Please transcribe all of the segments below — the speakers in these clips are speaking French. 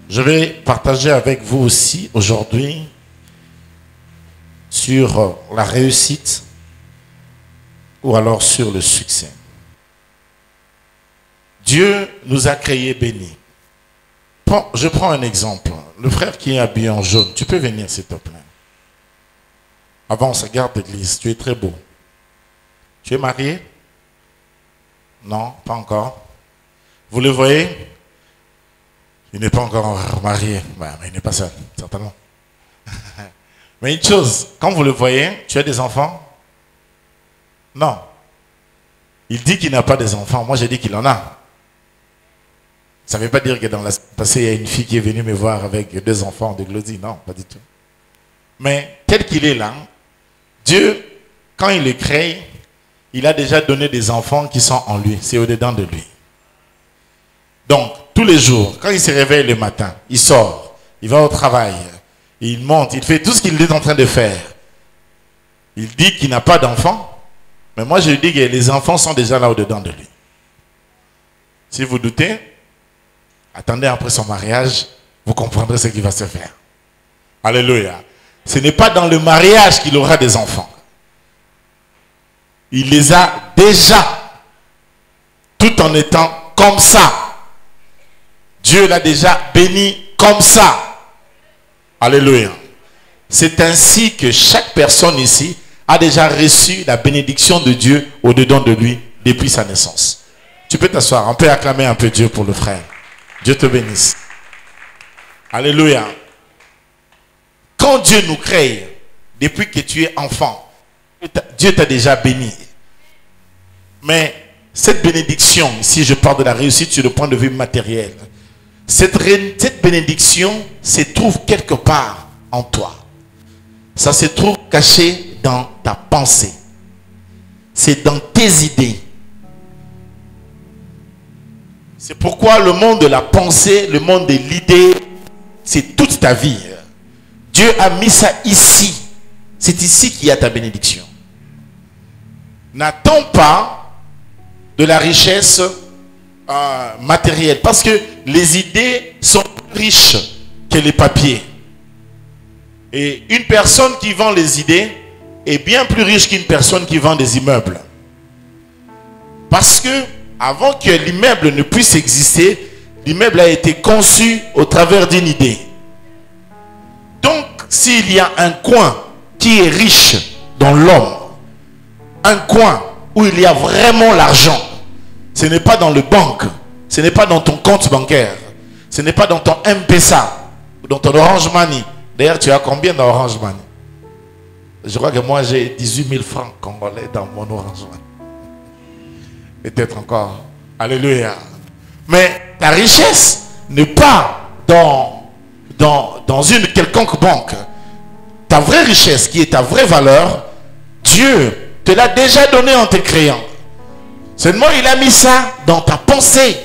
Je vais partager avec vous aussi aujourd'hui sur la réussite ou alors sur le succès. Dieu nous a créés bénis. Je prends un exemple. Le frère qui est habillé en jaune, tu peux venir s'il te plaît. Avance, regarde l'église, tu es très beau. Tu es marié? Non, pas encore. Vous le voyez? Il n'est pas encore marié, mais il n'est pas seul, certainement. Mais une chose, quand vous le voyez, tu as des enfants? Non. Il dit qu'il n'a pas des enfants, moi j'ai dit qu'il en a. Ça ne veut pas dire que dans la passée, il y a une fille qui est venue me voir avec 2 enfants de Glody, non, pas du tout. Mais tel qu'il est là, Dieu, quand il le crée, il a déjà donné des enfants qui sont en lui, c'est au-dedans de lui. Donc, tous les jours, quand il se réveille le matin, il sort, il va au travail, il monte, il fait tout ce qu'il est en train de faire. Il dit qu'il n'a pas d'enfants, mais moi je lui dis que les enfants sont déjà là au-dedans de lui. Si vous doutez, attendez après son mariage, vous comprendrez ce qui va se faire. Alléluia. Ce n'est pas dans le mariage qu'il aura des enfants. Il les a déjà, tout en étant comme ça. Dieu l'a déjà béni comme ça. Alléluia. C'est ainsi que chaque personne ici a déjà reçu la bénédiction de Dieu au-dedans de lui depuis sa naissance. Tu peux t'asseoir, on peut acclamer un peu Dieu pour le frère. Dieu te bénisse. Alléluia. Quand Dieu nous crée, depuis que tu es enfant, Dieu t'a déjà béni. Mais cette bénédiction, si je parle de la réussite sur le point de vue matériel, cette bénédiction se trouve quelque part en toi. Ça se trouve caché dans ta pensée. C'est dans tes idées. C'est pourquoi le monde de la pensée, le monde de l'idée, c'est toute ta vie. Dieu a mis ça ici. C'est ici qu'il y a ta bénédiction. N'attends pas de la richesse matérielle. Parce que les idées sont plus riches que les papiers. Et une personne qui vend les idées est bien plus riche qu'une personne qui vend des immeubles. Parce que avant que l'immeuble ne puisse exister, l'immeuble a été conçu au travers d'une idée. Donc, s'il y a un coin qui est riche dans l'homme, un coin où il y a vraiment l'argent, ce n'est pas dans le banque, ce n'est pas dans ton compte bancaire, ce n'est pas dans ton M-Pesa ou dans ton Orange Money. D'ailleurs, tu as combien dans Orange Money? Je crois que moi j'ai 18 000 francs congolais dans mon Orange Money. Peut-être encore. Alléluia. Mais ta richesse n'est pas dans une quelconque banque. Ta vraie richesse, qui est ta vraie valeur, Dieu te l'a déjà donné en te créant. Seulement, il a mis ça dans ta pensée.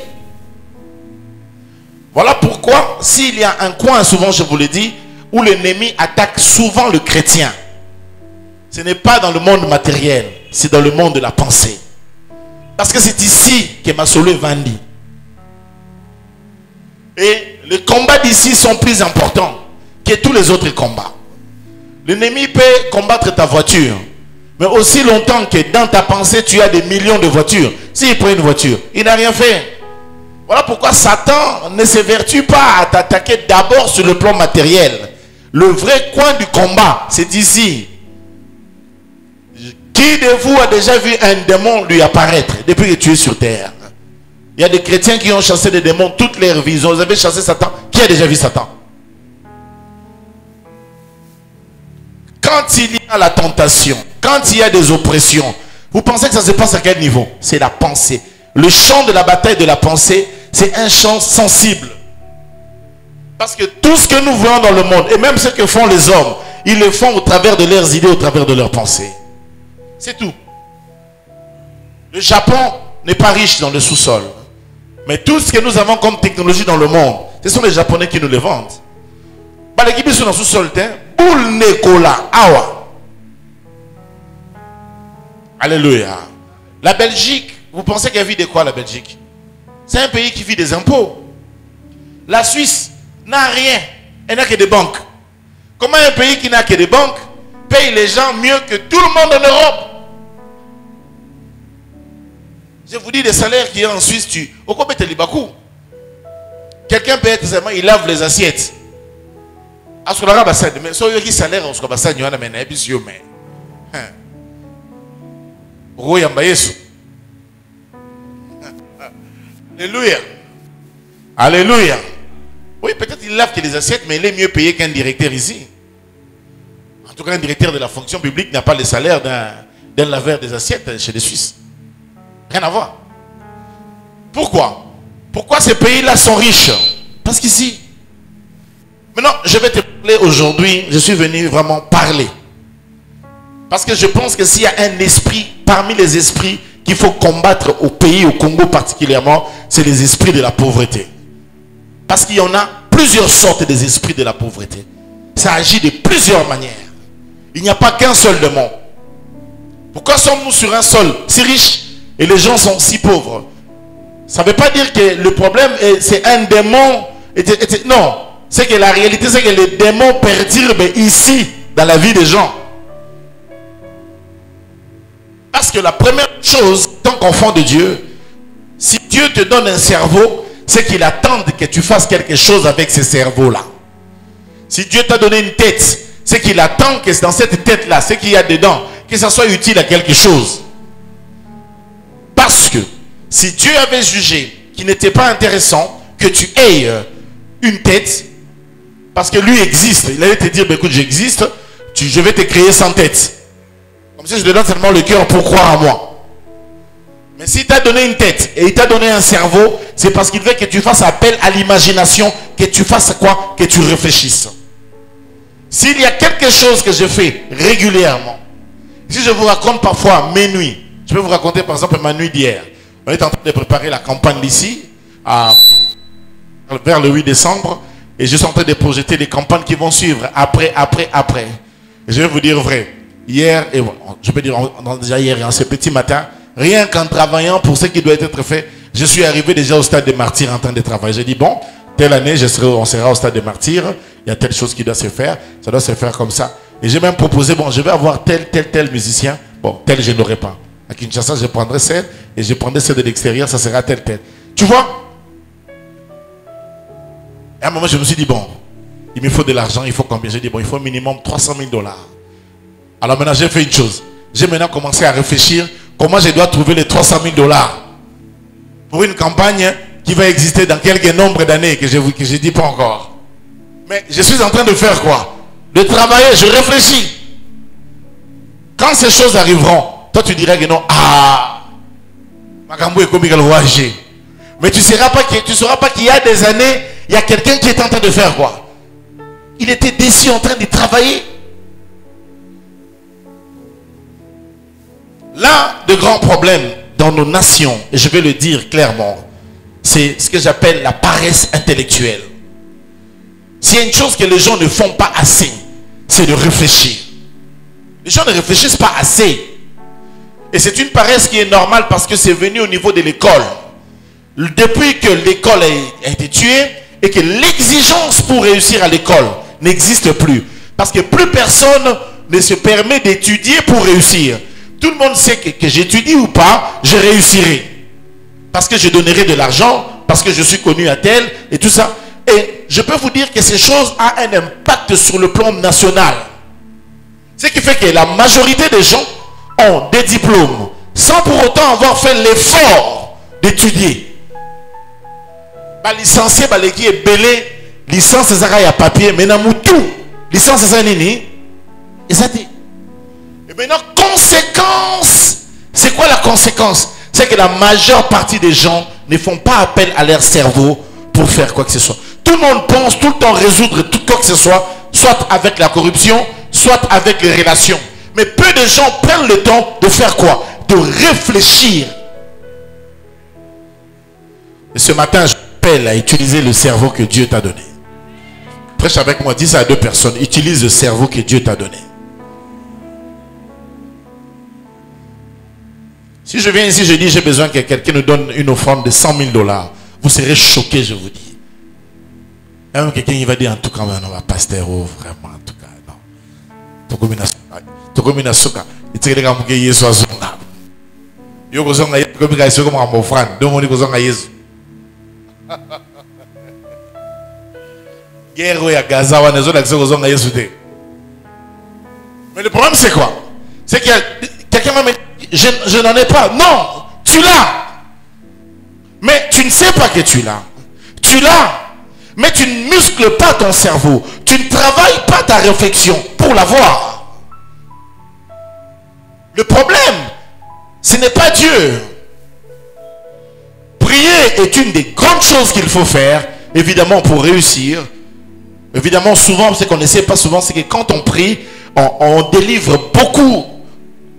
Voilà pourquoi, s'il y a un coin, souvent je vous l'ai dit, où l'ennemi attaque souvent le chrétien, ce n'est pas dans le monde matériel, c'est dans le monde de la pensée. Parce que c'est ici que Masolo est vendu. Et les combats d'ici sont plus importants que tous les autres combats. L'ennemi peut combattre ta voiture, mais aussi longtemps que dans ta pensée tu as des millions de voitures. S'il prend une voiture, il n'a rien fait. Voilà pourquoi Satan ne s'évertue pas à t'attaquer d'abord sur le plan matériel. Le vrai coin du combat, c'est ici. Qui de vous a déjà vu un démon lui apparaître depuis que tu es sur terre? Il y a des chrétiens qui ont chassé des démons toute leur vie. Vous avez chassé Satan. Qui a déjà vu Satan? Quand il y a la tentation, quand il y a des oppressions, vous pensez que ça se passe à quel niveau? C'est la pensée. Le champ de la bataille de la pensée, c'est un champ sensible. Parce que tout ce que nous voyons dans le monde, et même ce que font les hommes, ils le font au travers de leurs idées, au travers de leurs pensées. C'est tout. Le Japon n'est pas riche dans le sous-sol. Mais tout ce que nous avons comme technologie dans le monde, ce sont les Japonais qui nous le vendent. L'équipe sont dans le sous-sol. Boule Nekola Awa. Alléluia. La Belgique, vous pensez qu'elle vit de quoi la Belgique? C'est un pays qui vit des impôts. La Suisse n'a rien. Elle n'a que des banques. Comment un pays qui n'a que des banques paye les gens mieux que tout le monde en Europe? Je vous dis des salaires qui est en Suisse, au combien de Libakou? Quelqu'un peut être seulement, il lave les assiettes. À ce moment-là, mais si il salaire, on se passe à Nyana, mais n'importe mais. Alléluia. Alléluia. Oui, peut-être il lave que les assiettes, mais il est mieux payé qu'un directeur ici. En tout cas, un directeur de la fonction publique n'a pas le salaire d'un laveur des assiettes chez les Suisses. Rien à voir. Pourquoi? Pourquoi ces pays-là sont riches? Parce qu'ici... Maintenant, je vais te parler aujourd'hui. Je suis venu vraiment parler. Parce que je pense que s'il y a un esprit, parmi les esprits qu'il faut combattre au pays, au Congo particulièrement, c'est les esprits de la pauvreté. Parce qu'il y en a plusieurs sortes des esprits de la pauvreté. Ça agit de plusieurs manières. Il n'y a pas qu'un seul démon. Pourquoi sommes-nous sur un sol si riche et les gens sont si pauvres? Ça ne veut pas dire que le problème, c'est un démon. Non, c'est que la réalité, c'est que les démons perturbent ici, dans la vie des gens. Parce que la première chose, tant qu'enfant de Dieu, si Dieu te donne un cerveau, c'est qu'il attend que tu fasses quelque chose avec ce cerveau-là. Si Dieu t'a donné une tête, c'est qu'il attend que dans cette tête-là, ce qu'il y a dedans, que ça soit utile à quelque chose. Parce que si Dieu avait jugé qu'il n'était pas intéressant que tu aies une tête, parce que lui existe, il allait te dire, bah, écoute, j'existe, je vais te créer sans tête. Comme ça, je te donne seulement le cœur pour croire en moi. Mais s'il t'a donné une tête et il t'a donné un cerveau, c'est parce qu'il veut que tu fasses appel à l'imagination, que tu fasses quoi? Que tu réfléchisses. S'il y a quelque chose que je fais régulièrement, si je vous raconte parfois mes nuits, je peux vous raconter par exemple ma nuit d'hier. On est en train de préparer la campagne d'ici, vers le 8 décembre, et je suis en train de projeter les campagnes qui vont suivre après. Et je vais vous dire vrai. Hier, et je peux dire déjà hier, ce petit matin, rien qu'en travaillant pour ce qui doit être fait, je suis arrivé déjà au stade des martyrs en train de travailler. J'ai dit, bon, telle année, on sera au stade des martyrs, il y a telle chose qui doit se faire, ça doit se faire comme ça. Et j'ai même proposé, bon, je vais avoir tel musicien, bon, tel je n'aurai pas. À Kinshasa, je prendrai celle, et je prendrai celle de l'extérieur, ça sera tel. Tu vois? Et à un moment, je me suis dit, bon, il me faut de l'argent, il faut combien? J'ai dit, bon, il faut au minimum 300 000 $. Alors maintenant, j'ai fait une chose. J'ai maintenant commencé à réfléchir comment je dois trouver les 300 000 $ pour une campagne qui va exister dans quelques nombre d'années que je ne dis pas encore. Mais je suis en train de faire quoi? De travailler, je réfléchis. Quand ces choses arriveront, toi tu dirais que non, Makambo est comme il va agir. Mais tu ne sauras pas qu'il y a des années, il y a quelqu'un qui est en train de faire quoi? Il était déçu en train de travailler. L'un des grands problèmes dans nos nations, et je vais le dire clairement, c'est ce que j'appelle la paresse intellectuelle. S'il y a une chose que les gens ne font pas assez, c'est de réfléchir. Les gens ne réfléchissent pas assez. Et c'est une paresse qui est normale parce que c'est venu au niveau de l'école. Depuis que l'école a été tuée et que l'exigence pour réussir à l'école n'existe plus. Parce que plus personne ne se permet d'étudier pour réussir. Tout le monde sait que j'étudie ou pas, je réussirai. Parce que je donnerai de l'argent, parce que je suis connu à tel, et tout ça. Et je peux vous dire que ces choses ont un impact sur le plan national. Ce qui fait que la majorité des gens ont des diplômes, sans pour autant avoir fait l'effort d'étudier. Licencié, qui est belé, licence, c'est à papier, mais dans tout, licence, c'est nini. Et ça dit. Et maintenant, conséquence, c'est quoi la conséquence? C'est que la majeure partie des gens ne font pas appel à leur cerveau pour faire quoi que ce soit. Tout le monde pense tout le temps résoudre tout quoi que ce soit avec la corruption, soit avec les relations. Mais peu de gens prennent le temps de faire quoi? De réfléchir. Et ce matin, je t'appelle à utiliser le cerveau que Dieu t'a donné. Prêche avec moi, dis ça à 2 personnes. Utilise le cerveau que Dieu t'a donné. Si je viens ici, je dis j'ai besoin que quelqu'un nous donne une offrande de 100 000 $. Vous serez choqués, je vous dis. Même quelqu'un il va dire en tout cas, non, pasteur, oh, vraiment, en tout cas, non. Tokominasoka. Il tire les gars qui Yesu azonga. Yo kozonga Yesu comme il comme un offrande. Donc on dit kozonga Yesu. Guerre ya Gaza wa nezo l'accès kozonga Yesu te. Mais le problème c'est quoi? C'est qu'il y a quelqu'un m'a dit je n'en ai pas. Non, tu l'as. Mais tu ne sais pas que tu l'as. Tu l'as. Mais tu ne muscles pas ton cerveau. Tu ne travailles pas ta réflexion pour l'avoir. Le problème, ce n'est pas Dieu. Prier est une des grandes choses qu'il faut faire, évidemment, pour réussir. Évidemment, souvent, ce qu'on ne sait pas souvent, c'est que quand on prie, on délivre beaucoup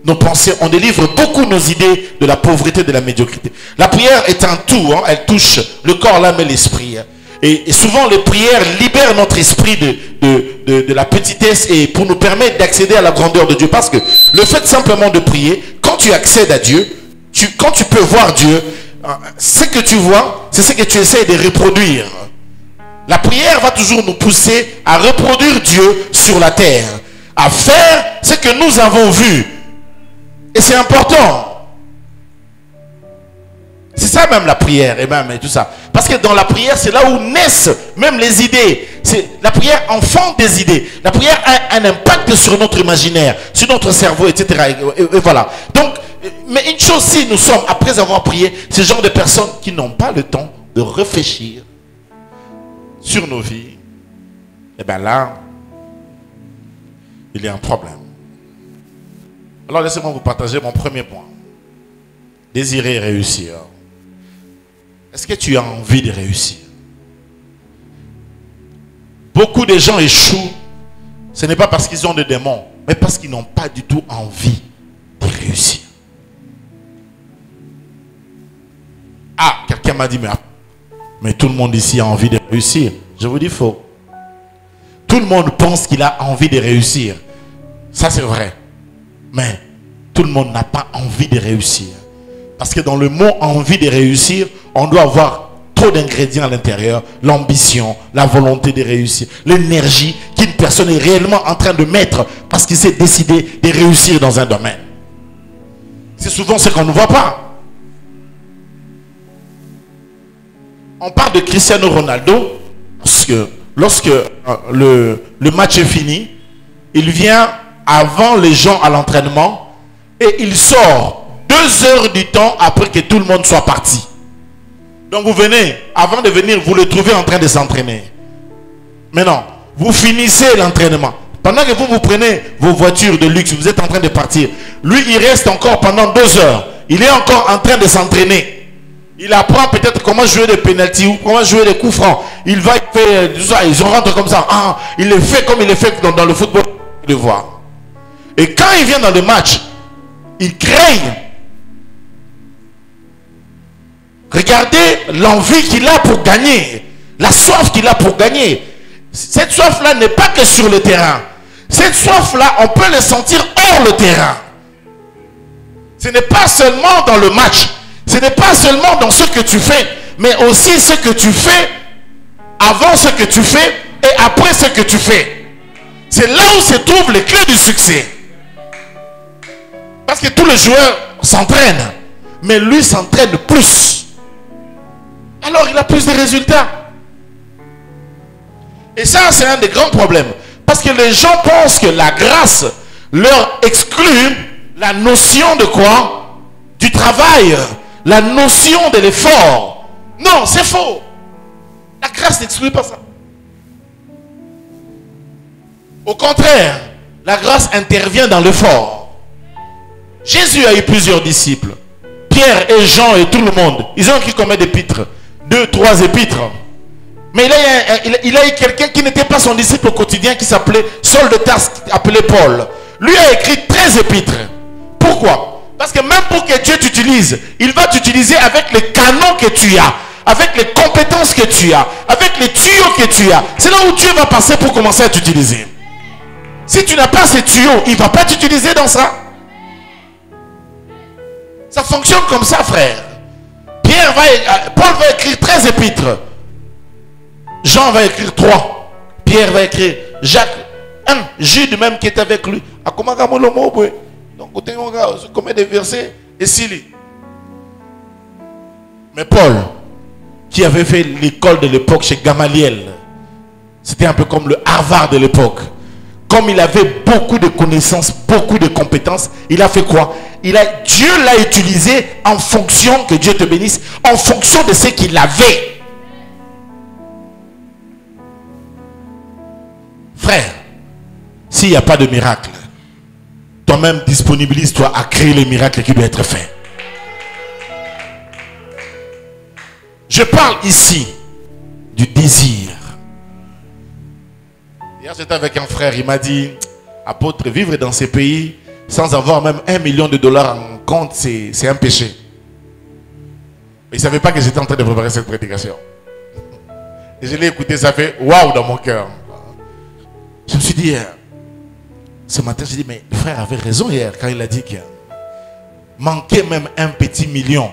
nos pensées, on délivre beaucoup nos idées de la pauvreté, de la médiocrité. La prière est un tout, hein, elle touche le corps, l'âme et l'esprit. Et souvent, les prières libèrent notre esprit de la petitesse et pour nous permettre d'accéder à la grandeur de Dieu. Parce que le fait simplement de prier, quand tu accèdes à Dieu, quand tu peux voir Dieu, ce que tu vois, c'est ce que tu essaies de reproduire. La prière va toujours nous pousser à reproduire Dieu sur la terre, à faire ce que nous avons vu. Et c'est important. C'est ça même la prière et même tout ça. Parce que dans la prière, c'est là où naissent même les idées. La prière enfante des idées. La prière a un impact sur notre imaginaire, sur notre cerveau, etc. Et voilà. Donc, mais une chose, si nous sommes, après avoir prié, ce genre de personnes qui n'ont pas le temps de réfléchir sur nos vies, et bien là, il y a un problème. Alors laissez-moi vous partager mon premier point. Désirer réussir. Est-ce que tu as envie de réussir? Beaucoup de gens échouent. Ce n'est pas parce qu'ils ont des démons, mais parce qu'ils n'ont pas du tout envie de réussir. Ah, quelqu'un m'a dit, mais tout le monde ici a envie de réussir. Je vous dis faux. Tout le monde pense qu'il a envie de réussir. Ça c'est vrai. Mais tout le monde n'a pas envie de réussir. Parce que dans le mot envie de réussir, on doit avoir trop d'ingrédients à l'intérieur. L'ambition, la volonté de réussir, l'énergie qu'une personne est réellement en train de mettre parce qu'il s'est décidé de réussir dans un domaine. C'est souvent ce qu'on ne voit pas. On parle de Cristiano Ronaldo parce que lorsque le match est fini, il vient avant les gens à l'entraînement et il sort 2 heures du temps après que tout le monde soit parti. Donc vous venez, avant de venir, vous le trouvez en train de s'entraîner. Maintenant, vous finissez l'entraînement. Pendant que vous prenez vos voitures de luxe, vous êtes en train de partir. Lui, il reste encore pendant 2 heures. Il est encore en train de s'entraîner. Il apprend peut-être comment jouer des pénaltys ou comment jouer des coups francs. Il va faire tout ça, ils rentrent comme ça. Ah, il le fait comme il le fait dans le football. Le voir. Et quand il vient dans le match, il craigne. Regardez l'envie qu'il a pour gagner. La soif qu'il a pour gagner. Cette soif-là n'est pas que sur le terrain. Cette soif-là, on peut le sentir hors le terrain. Ce n'est pas seulement dans le match. Ce n'est pas seulement dans ce que tu fais. Mais aussi ce que tu fais avant ce que tu fais et après ce que tu fais. C'est là où se trouvent les clés du succès. Parce que tous les joueurs s'entraînent. Mais lui s'entraîne plus. Alors il a plus de résultats. Et ça, c'est un des grands problèmes. Parce que les gens pensent que la grâce leur exclut la notion de quoi? Du travail. La notion de l'effort. Non, c'est faux. La grâce n'exclut pas ça. Au contraire, la grâce intervient dans l'effort. Jésus a eu plusieurs disciples. Pierre et Jean et tout le monde. Ils ont écrit combien d'épîtres? 2, 3 épîtres. Mais il a eu quelqu'un qui n'était pas son disciple au quotidien, qui s'appelait Saul de Tarse, appelé Paul. Lui a écrit 13 épîtres. Pourquoi? Parce que même pour que Dieu t'utilise, il va t'utiliser avec les canons que tu as, avec les compétences que tu as, avec les tuyaux que tu as. C'est là où Dieu va passer pour commencer à t'utiliser. Si tu n'as pas ces tuyaux, il ne va pas t'utiliser dans ça. Ça fonctionne comme ça, frère. Paul va écrire 13 épîtres. Jean va écrire 3. Pierre va écrire. Jacques 1. Jude même qui est avec lui. Donc, combien de versets? Et s'il. Mais Paul, qui avait fait l'école de l'époque chez Gamaliel, c'était un peu comme le Harvard de l'époque. Comme il avait beaucoup de connaissances, beaucoup de compétences, il a fait quoi? Dieu l'a utilisé en fonction, que Dieu te bénisse, en fonction de ce qu'il avait. Frère, s'il n'y a pas de miracle, toi-même disponibilise-toi à créer les miracles qui doivent être faits. Je parle ici du désir. Hier, j'étais avec un frère, il m'a dit, apôtre, vivre dans ces pays sans avoir même $1 million en compte, c'est un péché. Il ne savait pas que j'étais en train de préparer cette prédication. Et je l'ai écouté, ça fait waouh dans mon cœur. Je me suis dit, ce matin, je dit, mais le frère avait raison hier quand il a dit que manquait même un petit million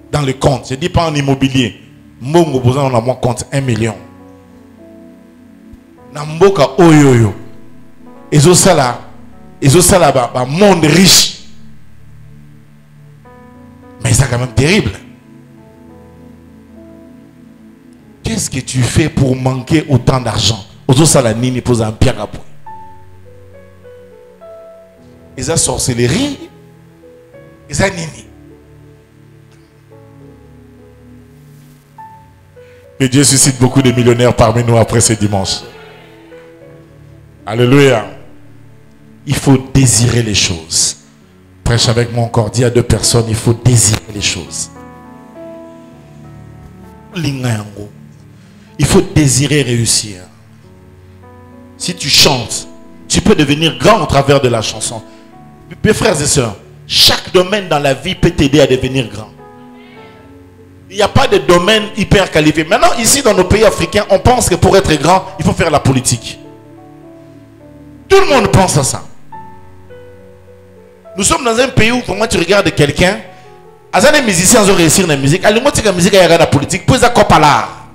dans le compte. Je ne dis pas en immobilier. Moi, on a mon compte 1 million. Namboka oyoyo. Et ça là, monde riche. Mais c'est quand même terrible. Qu'est-ce que tu fais pour manquer autant d'argent? Ozo ça la nini pose un pierre à point. Et ça sorcellerie. Et ça nini. Que Dieu suscite beaucoup de millionnaires parmi nous après ce dimanche. Alléluia. Il faut désirer les choses. Prêche avec moi encore. Dis à 2 personnes, il faut désirer les choses. Il faut désirer réussir. Si tu chantes, tu peux devenir grand au travers de la chanson. Mes frères et sœurs, chaque domaine dans la vie peut t'aider à devenir grand. Il n'y a pas de domaine hyper qualifié. Maintenant, ici dans nos pays africains, on pense que pour être grand, il faut faire la politique. Tout le monde pense à ça. Nous sommes dans un pays où, quand tu regardes quelqu'un, les musiciens ont réussi dans la musique. La musique a la politique. Puis ça coupe à l'art.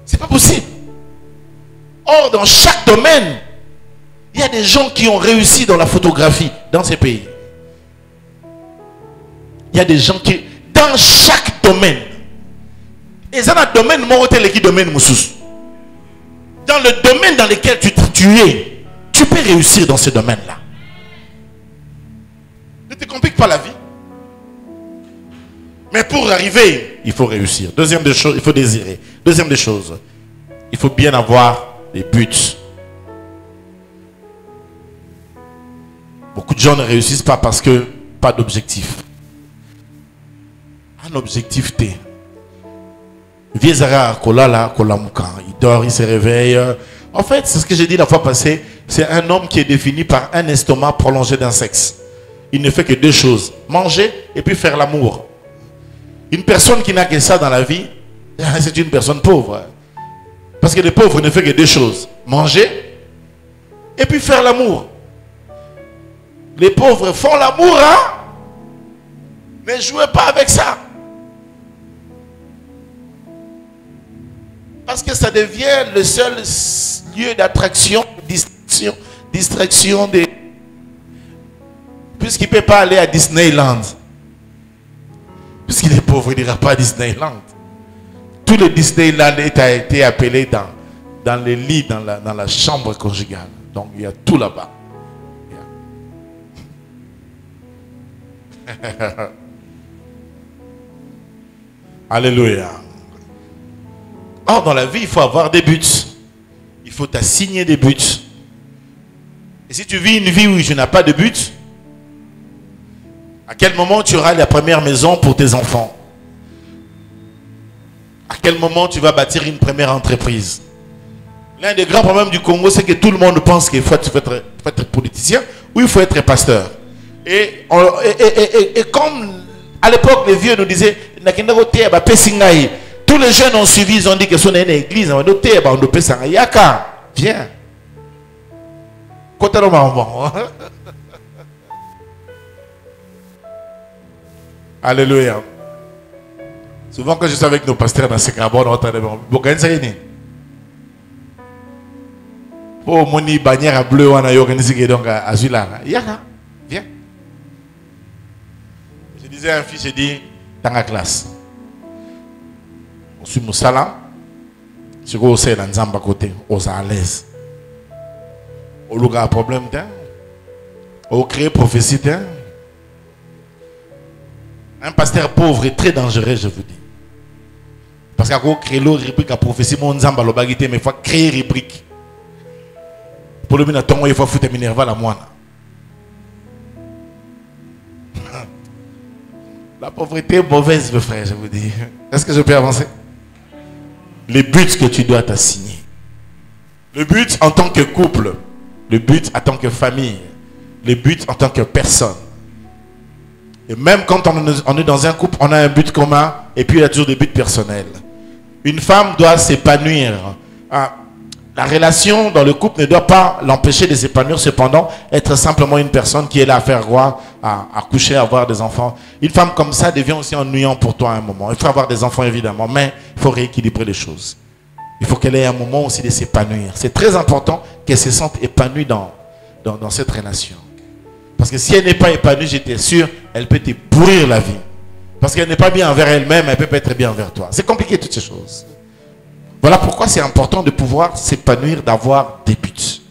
C'est pas possible. Or, dans chaque domaine, il y a des gens qui ont réussi dans la photographie dans ces pays. Il y a des gens qui, dans chaque domaine, et ça dans le domaine, dans le domaine dans lequel tu es, tu peux réussir dans ce domaine-là. Ne te complique pas la vie. Mais pour arriver, il faut réussir. Deuxième des choses, il faut désirer. Deuxième des choses, il faut bien avoir des buts. Beaucoup de gens ne réussissent pas parce que pas d'objectif. Un objectif T. Viezara Kolala Kolamuka. Il dort, il se réveille. En fait, c'est ce que j'ai dit la fois passée. C'est un homme qui est défini par un estomac prolongé d'un sexe. Il ne fait que 2 choses. Manger et puis faire l'amour. Une personne qui n'a que ça dans la vie, c'est une personne pauvre. Parce que les pauvres ne font que 2 choses. Manger et puis faire l'amour. Les pauvres font l'amour, hein? Ne jouez pas avec ça. Parce que ça devient le seul lieu d'attraction, distraction des... Puisqu'il ne peut pas aller à Disneyland. Puisqu'il est pauvre, il n'ira pas à Disneyland. Tout le Disneyland a été appelé dans le lit, dans la chambre conjugale. Donc il y a tout là-bas. Alléluia. Or, dans la vie, il faut avoir des buts. Il faut t'assigner des buts. Et si tu vis une vie où tu n'as pas de but, à quel moment tu auras la première maison pour tes enfants? À quel moment tu vas bâtir une première entreprise? L'un des grands problèmes du Congo, c'est que tout le monde pense qu'il faut être politicien ou il faut être pasteur. Et comme à l'époque, les vieux nous disaient, tous les jeunes ont suivi, ils ont dit que c'est une église. Viens. Alléluia. Souvent quand je suis avec nos pasteurs dans ces carabons, on entend des gens. Oh, moni bannière à bleu, on a organisé donc à Zula. Viens. Je disais à un fils, j'ai dit, dans la classe. On suit Moussala. Je suis aussi dans Zamba côté, on est à l'aise. On a un problème, on crée prophétie. Un pasteur pauvre est très dangereux, je vous dis. Parce qu'on crée l'eau rubrique à prophétie, mon Zamba le bagité, mais il faut créer rubrique. Pour le minute, il faut foutre Minerva la moine. La pauvreté est mauvaise, mes frères, je vous dis. Est-ce que je peux avancer? Les buts que tu dois t'assigner. Le but en tant que couple. Le but en tant que famille. Le but en tant que personne. Et même quand on est dans un couple, on a un but commun. Et puis il y a toujours des buts personnels. Une femme doit s'épanouir. La relation dans le couple ne doit pas l'empêcher de s'épanouir. Cependant, être simplement une personne qui est là à faire quoi? À coucher, à avoir des enfants. Une femme comme ça devient aussi ennuyant pour toi à un moment. Il faut avoir des enfants évidemment, mais il faut rééquilibrer les choses. Il faut qu'elle ait un moment aussi de s'épanouir. C'est très important qu'elle se sente épanouie dans cette relation. Parce que si elle n'est pas épanouie, j'étais sûr, elle peut te pourrir la vie. Parce qu'elle n'est pas bien envers elle-même, elle peut pas être bien envers toi. C'est compliqué toutes ces choses. Voilà pourquoi c'est important de pouvoir s'épanouir, d'avoir des buts.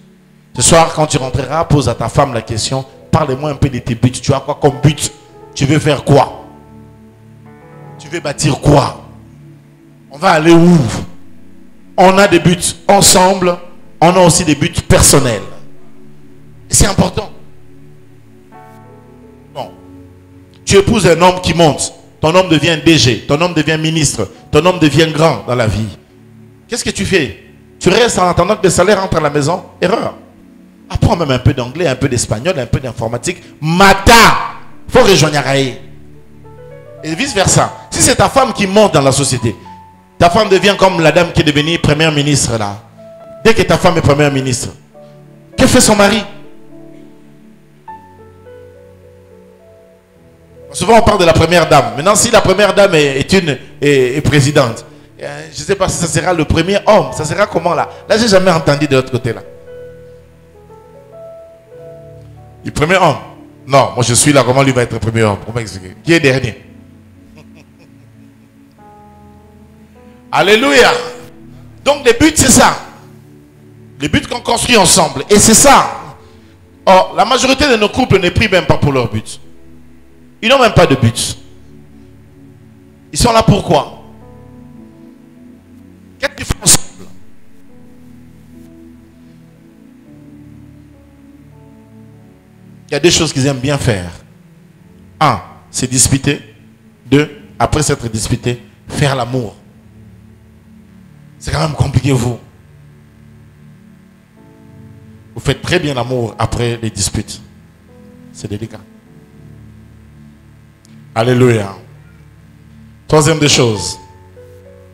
Ce soir, quand tu rentreras, pose à ta femme la question, parle-moi un peu de tes buts. Tu as quoi comme but? Tu veux faire quoi? Tu veux bâtir quoi? On va aller où? On a des buts ensemble, on a aussi des buts personnels. C'est important. Bon. Tu épouses un homme qui monte. Ton homme devient DG, ton homme devient ministre, ton homme devient grand dans la vie. Qu'est-ce que tu fais? Tu restes en attendant que le salaire entre à la maison? Erreur. Apprends même un peu d'anglais, un peu d'espagnol, un peu d'informatique. Mata! Il faut rejoindre Araï. Et vice versa. Si c'est ta femme qui monte dans la société, ta femme devient comme la dame qui est devenue première ministre là. Dès que ta femme est première ministre, que fait son mari? Souvent on parle de la première dame. Maintenant si la première dame est présidente, je ne sais pas si ça sera le premier homme. Ça sera comment là? Là j'ai jamais entendu de l'autre côté là. Le premier homme? Non, moi je suis là, comment lui va être le premier homme? Comment expliquer? Qui est dernier? Alléluia. Donc les buts c'est ça. Les buts qu'on construit ensemble. Et c'est ça. Or, la majorité de nos couples ne prient même pas pour leur but. Ils n'ont même pas de but. Ils sont là pourquoi? Qu'est-ce qu'ils font ensemble? Il y a deux choses qu'ils aiment bien faire. Un, c'est disputer. Deux, après s'être disputé, faire l'amour. C'est quand même compliqué, vous. Vous faites très bien l'amour après les disputes. C'est délicat. Alléluia. Troisième des choses.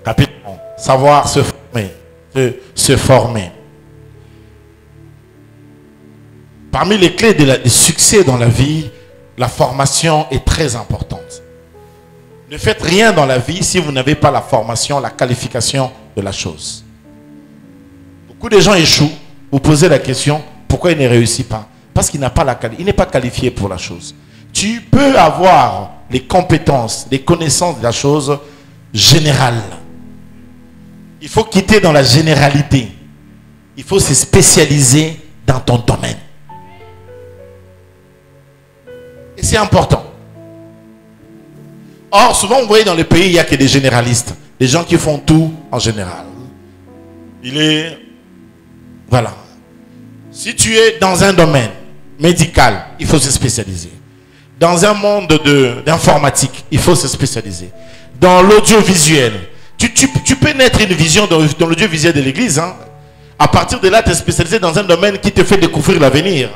Rapidement. Savoir se former. Se former. Parmi les clés du succès dans la vie, la formation est très importante. Ne faites rien dans la vie si vous n'avez pas la formation, la qualification de la chose. Beaucoup de gens échouent. Vous posez la question, pourquoi il ne réussit pas? Parce qu'il n'a pas la qualité, il n'est pas qualifié pour la chose. Tu peux avoir les compétences, les connaissances de la chose générale. Il faut quitter dans la généralité. Il faut se spécialiser dans ton domaine. Et c'est important. Or, souvent, vous voyez dans les pays, il n'y a que des généralistes. Des gens qui font tout en général. Voilà. Si tu es dans un domaine médical, il faut se spécialiser. Dans un monde d'informatique, il faut se spécialiser. Dans l'audiovisuel, tu peux naître une vision dans l'audiovisuel de l'église. Hein. À partir de là, tu es spécialisé dans un domaine qui te fait découvrir l'avenir.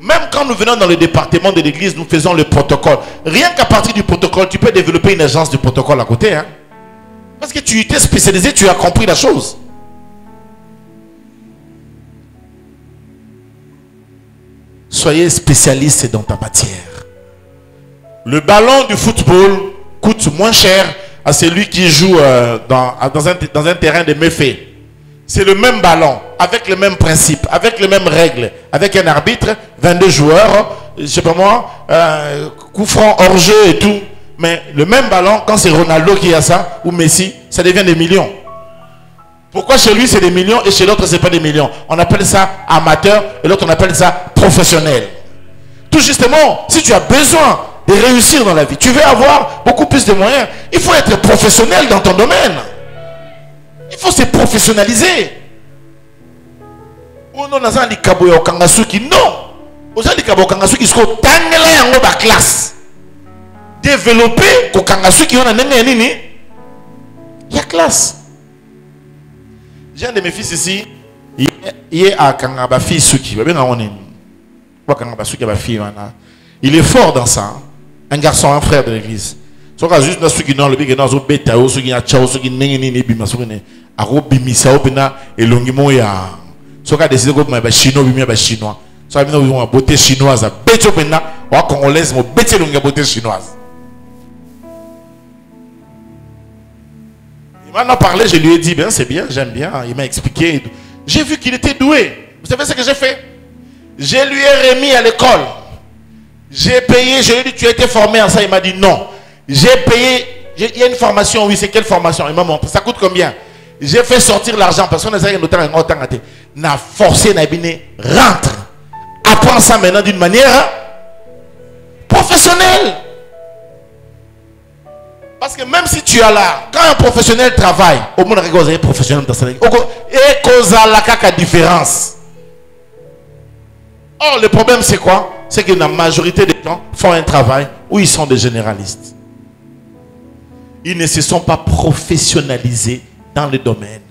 Même quand nous venons dans le département de l'église, nous faisons le protocole. Rien qu'à partir du protocole, tu peux développer une agence de protocole à côté. Hein. Parce que tu t'es spécialisé, tu as compris la chose. Soyez spécialiste dans ta matière. Le ballon du football coûte moins cher à celui qui joue dans un terrain de méfaits. C'est le même ballon, avec le même principe, avec les mêmes règles, avec un arbitre, 22 joueurs, je sais pas moi, coup franc, hors-jeu et tout. Mais le même ballon, quand c'est Ronaldo qui a ça, ou Messi, ça devient des millions. Pourquoi chez lui c'est des millions et chez l'autre c'est pas des millions? On appelle ça amateur et l'autre on appelle ça professionnel. Tout justement, si tu as besoin de réussir dans la vie, tu veux avoir beaucoup plus de moyens, il faut être professionnel dans ton domaine. Il faut se professionnaliser. Oh non, non, non, classe. Développer il y a classe. J'ai un de mes fils ici, il est à Kangaba Fisuki. Il est fort dans ça. Un garçon, un frère de l'église. So ka juste na suki non le big na zo beta o suki na chao suki nengeni ne bima suki ne aro bimisa opena elongi mo ya so ka décider ko ba chinois bimia ba chinois so abina o beauté chinoise beti opena wa congolaise mo beti elongi beauté chinoise. Il m'a parlé, je lui ai dit ben c'est bien, j'aime bien, il m'a expliqué. J'ai vu qu'il était doué. Vous savez ce que j'ai fait? Je lui ai remis à l'école. J'ai payé, je lui ai dit tu as été formé à ça, il m'a dit non. J'ai payé, il y a une formation, oui, c'est quelle formation? Il m'a montré, ça coûte combien? J'ai fait sortir l'argent parce qu'on a forcé, rentre. Apprends ça maintenant d'une manière professionnelle. Parce que même si tu es là, quand un professionnel travaille, au monde un professionnel dans sa vie, et cause à la différence. Or, le problème c'est quoi? C'est que la majorité des gens font un travail où ils sont des généralistes. Ils ne se sont pas professionnalisés dans le domaine.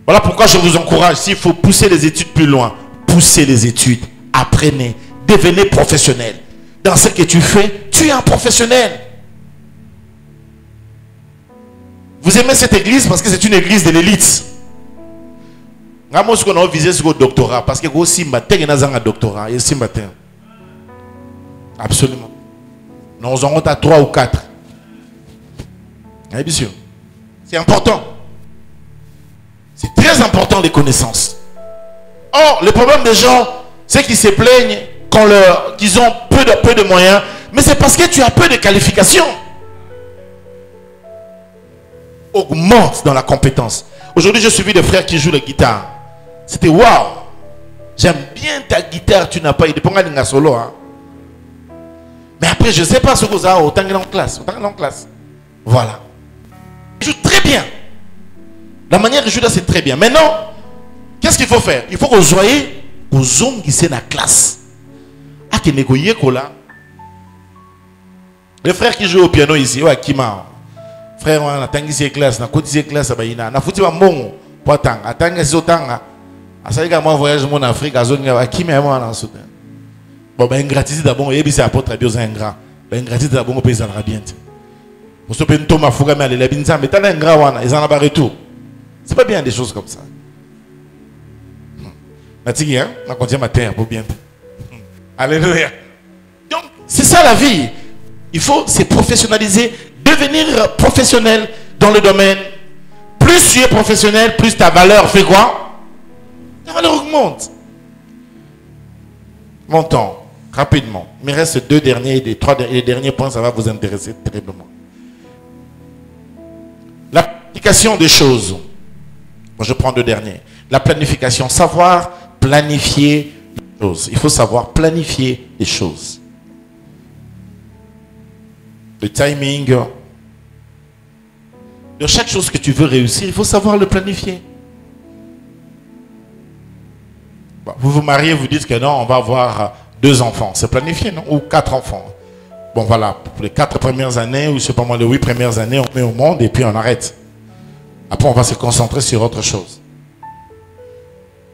Voilà pourquoi je vous encourage, s'il faut pousser les études plus loin, poussez les études, apprenez, devenez professionnel. Dans ce que tu fais, tu es un professionnel. Vous aimez cette église parce que c'est une église de l'élite. Moi, ce qu'on a visé sur le doctorat, parce que vous Simba, un doctorat, et Simba, absolument. Nous en avons à 3 ou 4. Bien sûr. C'est important. C'est très important les connaissances. Or, le problème des gens, c'est qu'ils se plaignent qu'ils ont peu de moyens, mais c'est parce que tu as peu de qualifications. Augmente dans la compétence. Aujourd'hui, j'ai suivi des frères qui jouent la guitare. C'était waouh. J'aime bien ta guitare, tu n'as pas idée. Pour un solo. Hein. Mais après, je ne sais pas ce que vous avez autant en classe. Voilà. Il joue très bien. La manière de jouer là, c'est très bien. Maintenant, qu'est-ce qu'il faut faire? Il faut que vous soyez aux hommes qui sont dans la classe. Ah, qui négociez là. Les frères qui jouent au piano ici, ouais, Kima. Frère, on a tangi ces classes, on a cotisé ces classes, on a foutu un bon pour tant. A tangi ces otanga. A ça y est, moi voyage en Afrique, à zone à qui moi en soutien. Bon, ben ingratitude d'abord, et puis c'est apôtre Dieu ingrat. Ben ingratitude d'abord au pays ça va bien. Pour ce pento ma fouga mais les binza, mais t'as un ingrat wana, ils en ont pas retour. C'est pas bien des choses comme ça. Natigi, hein, on continue ma terre pour bien. Alléluia. Donc, c'est ça la vie. Il faut se professionnaliser, devenir professionnel dans le domaine. Plus tu es professionnel, plus ta valeur fait quoi? Ta valeur augmente. Montons rapidement. Il me reste 2 derniers et les derniers points, ça va vous intéresser terriblement. La planification des choses. Bon, je prends 2 derniers. La planification, savoir planifier les choses. Il faut savoir planifier les choses. Le timing. De chaque chose que tu veux réussir, il faut savoir le planifier. Bon, vous vous mariez, vous dites que non, on va avoir 2 enfants. C'est planifié, non? Ou 4 enfants. Bon, voilà. Pour les 4 premières années, ou je sais pas moi, les 8 premières années, on met au monde et puis on arrête. Après, on va se concentrer sur autre chose.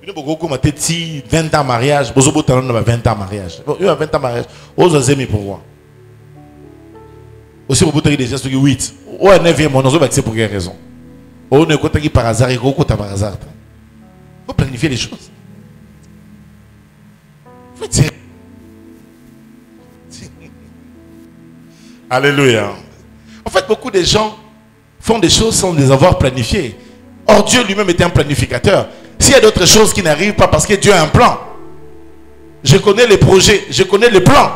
20 ans mariage. 20 ans mariage. 20 ans mariage. Aux amis pour voir. Aussi, vous avez déjà 8. Ou un 9e, on a accès pour quelle raison? On ne compte pas par hasard et on par hasard. Il faut planifier les choses. Il faut dire. Alléluia. En fait, beaucoup de gens font des choses sans les avoir planifiées. Or, Dieu lui-même était un planificateur. S'il y a d'autres choses qui n'arrivent pas parce que Dieu a un plan. Je connais les projets, je connais les plans.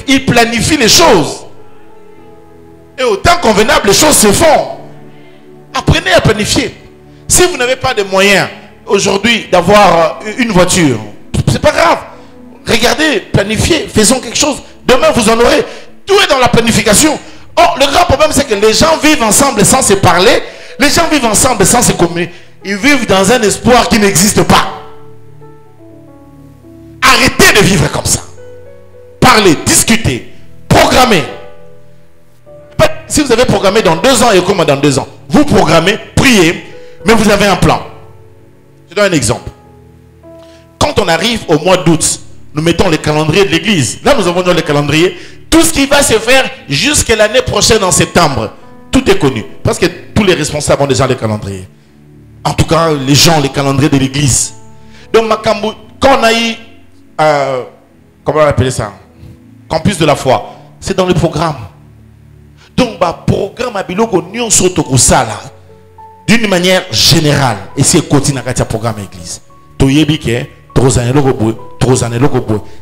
Il planifie les choses. Et au temps convenable, les choses se font. Apprenez à planifier. Si vous n'avez pas de moyens aujourd'hui d'avoir une voiture, c'est pas grave. Regardez, planifiez, faisons quelque chose. Demain, vous en aurez. Tout est dans la planification. Or, le grand problème, c'est que les gens vivent ensemble sans se parler. Les gens vivent ensemble sans se communiquer. Ils vivent dans un espoir qui n'existe pas. Arrêtez de vivre comme ça. Parlez, discutez, programmez. Si vous avez programmé dans 2 ans et comment dans 2 ans, vous programmez, priez, mais vous avez un plan. Je donne un exemple. Quand on arrive au mois d'août, nous mettons les calendriers de l'église. Là, nous avons dans les calendriers. Tout ce qui va se faire jusqu'à l'année prochaine en septembre, tout est connu. Parce que tous les responsables ont déjà les calendriers. En tout cas, les gens, les calendriers de l'église. Donc, quand on a eu, comment on appelle ça? Campus de la foi. C'est dans le programme. Donc, programme à biloko nyon soto kusala d'une manière générale. Et c'est continue à programme église.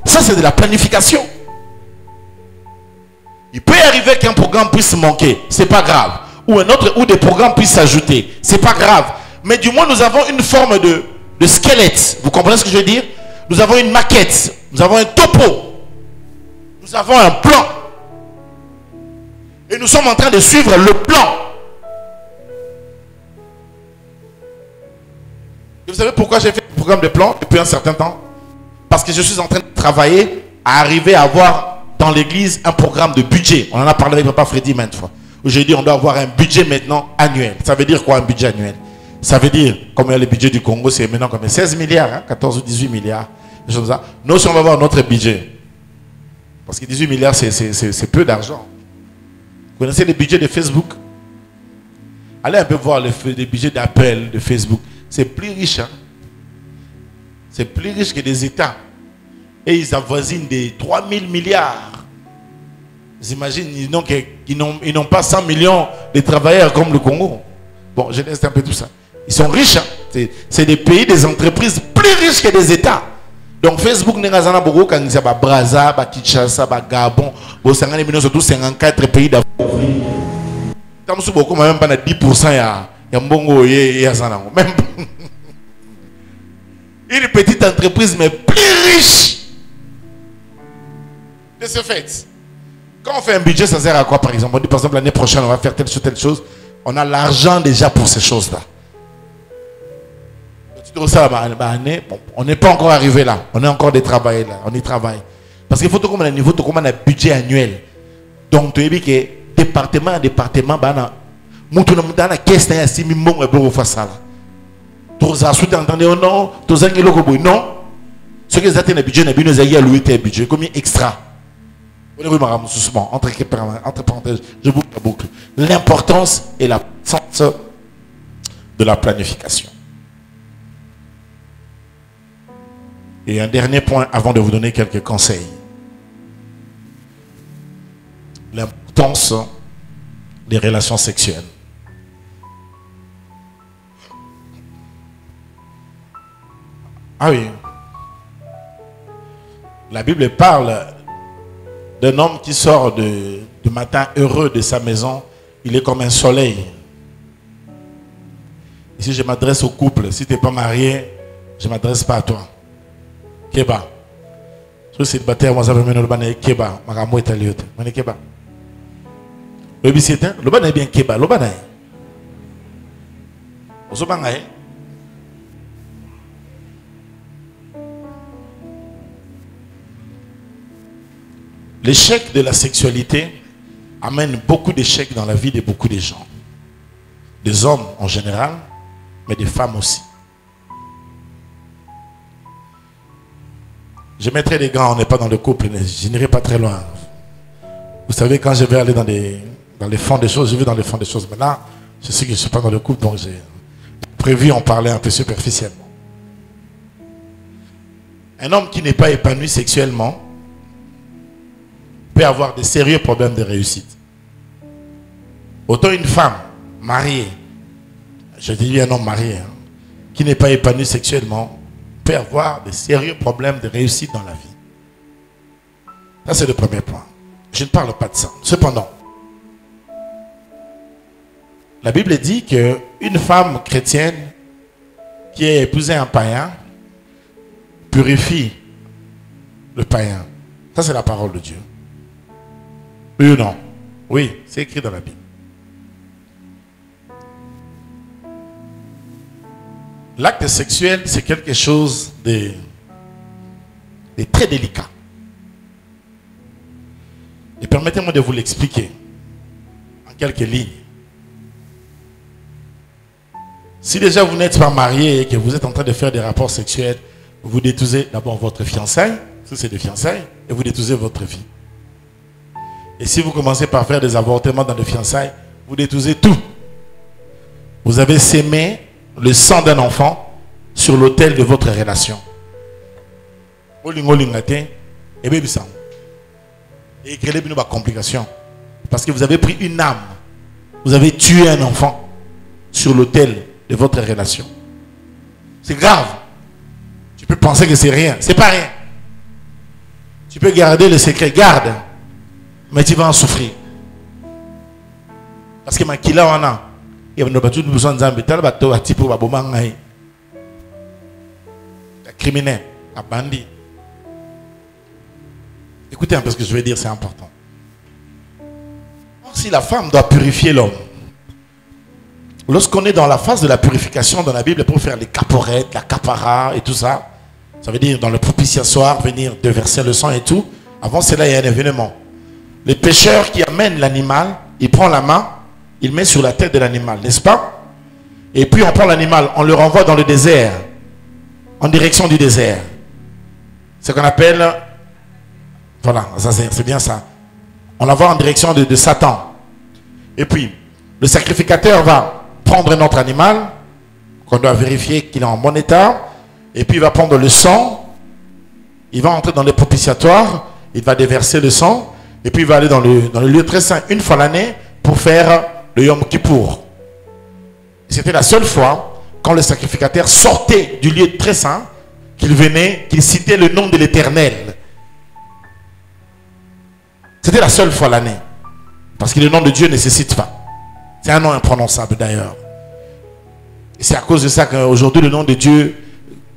Ça, c'est de la planification. Il peut arriver qu'un programme puisse manquer. C'est pas grave. Ou un autre, ou des programmes puissent s'ajouter. C'est pas grave. Mais du moins, nous avons une forme de squelette. Vous comprenez ce que je veux dire? Nous avons une maquette. Nous avons un topo. Nous avons un plan. Et nous sommes en train de suivre le plan. Et vous savez pourquoi j'ai fait un programme de plan depuis un certain temps? Parce que je suis en train de travailler à arriver à avoir dans l'église un programme de budget. On en a parlé avec Papa Freddy maintes fois. Où j'ai dit on doit avoir un budget maintenant annuel. Ça veut dire quoi un budget annuel? Ça veut dire, comme le budget du Congo, c'est maintenant comme 16 milliards, hein, 14 ou 18 milliards. Des choses comme ça. Nous aussi, on va avoir notre budget. Parce que 18 milliards, c'est peu d'argent. Vous connaissez le budget de Facebook? Allez un peu voir le budget d'Apple, de Facebook. C'est plus riche. Hein? C'est plus riche que des États. Et ils avoisinent des 3000 milliards. Vous imaginez, ils n'ont pas 100 millions de travailleurs comme le Congo. Bon, je laisse un peu tout ça. Ils sont riches. Hein? C'est des pays, des entreprises plus riches que des États. Donc Facebook n'est pas beaucoup quand il y a Brazza, Kinshasa, Gabon, surtout 54 pays d'Afrique. Comme si beaucoup même pas 10% ya mbongo ya sana. Même une petite entreprise mais plus riche. De ce fait, quand on fait un budget, ça sert à quoi par exemple? On dit par exemple l'année prochaine on va faire telle chose. On a l'argent déjà pour ces choses-là. On n'est pas encore arrivé là. On est encore des travailleurs là. On y travaille. Parce qu'il faut tout comme un niveau, tout comme un budget annuel. Donc, tu as dit que département à département, dans la caisse, il y a 6 000 euros face à ça. Tu as entendu non? Tu as dit non? Ce que vous avez un budget, nous avons alloué un budget. Combien extra? Entre parenthèses, je boucle la boucle. L'importance et la puissance de la planification. Et un dernier point avant de vous donner quelques conseils. L'importance des relations sexuelles. Ah oui. La Bible parle d'un homme qui sort de matin heureux de sa maison. Il est comme un soleil. Ici, je m'adresse au couple. Si tu n'es pas marié, je ne m'adresse pas à toi. Keba. Je suis célibataire, moi, ça veut dire Keba. Je suis italien. Je suis Keba. Le biscuit, le ban est bien Keba. Le ban est. Vous savez, l'échec de la sexualité amène beaucoup d'échecs dans la vie de beaucoup de gens. Des hommes en général, mais des femmes aussi. Je mettrai des gants, on n'est pas dans le couple, je n'irai pas très loin. Vous savez, quand je vais aller dans les fonds des choses, je vais dans les fonds des choses. Maintenant, je sais que je ne suis pas dans le couple, donc j'ai prévu en parler un peu superficiellement. Un homme qui n'est pas épanoui sexuellement peut avoir de sérieux problèmes de réussite. Autant une femme mariée, je dis un homme marié, hein, qui n'est pas épanoui sexuellement, peut avoir de sérieux problèmes de réussite dans la vie. Ça, c'est le premier point. Je ne parle pas de ça. Cependant, la Bible dit qu'une femme chrétienne qui a épousé un païen purifie le païen. Ça, c'est la parole de Dieu. Oui ou non? Oui, c'est écrit dans la Bible. L'acte sexuel, c'est quelque chose de très délicat. Et permettez-moi de vous l'expliquer en quelques lignes. Si déjà vous n'êtes pas marié et que vous êtes en train de faire des rapports sexuels, vous détruisez d'abord votre fiançailles, si c'est des fiançailles, et vous détruisez votre vie. Et si vous commencez par faire des avortements dans les fiançailles, vous détruisez tout. Vous avez sémé le sang d'un enfant sur l'autel de votre relation. Et créer une complication. Parce que vous avez pris une âme. Vous avez tué un enfant sur l'autel de votre relation. C'est grave. Tu peux penser que c'est rien. C'est pas rien. Tu peux garder le secret. Garde. Mais tu vas en souffrir. Parce que Makila wana. Il y a besoin de criminel, un bandit. Écoutez un peu ce que je vais dire, c'est important. Si la femme doit purifier l'homme, lorsqu'on est dans la phase de la purification dans la Bible pour faire les caporettes, la capara et tout ça, ça veut dire dans le propitiatoire, venir déverser le sang et tout, avant cela il y a un événement. Le pêcheur qui amène l'animal, il prend la main, il met sur la tête de l'animal, n'est-ce pas? Et puis on prend l'animal, on le renvoie dans le désert, en direction du désert. Ce qu'on appelle, voilà, c'est bien ça. On l'envoie en direction de Satan. Et puis, le sacrificateur va prendre notre animal, qu'on doit vérifier qu'il est en bon état, et puis il va prendre le sang, il va entrer dans le propitiatoire, il va déverser le sang, et puis il va aller dans le lieu très saint une fois l'année pour faire le Yom Kippour. C'était la seule fois quand le sacrificateur sortait du lieu très saint, qu'il venait, qu'il citait le nom de l'Éternel. C'était la seule fois l'année. Parce que le nom de Dieu ne nécessite pas. C'est un nom imprononçable d'ailleurs. Et c'est à cause de ça qu'aujourd'hui le nom de Dieu,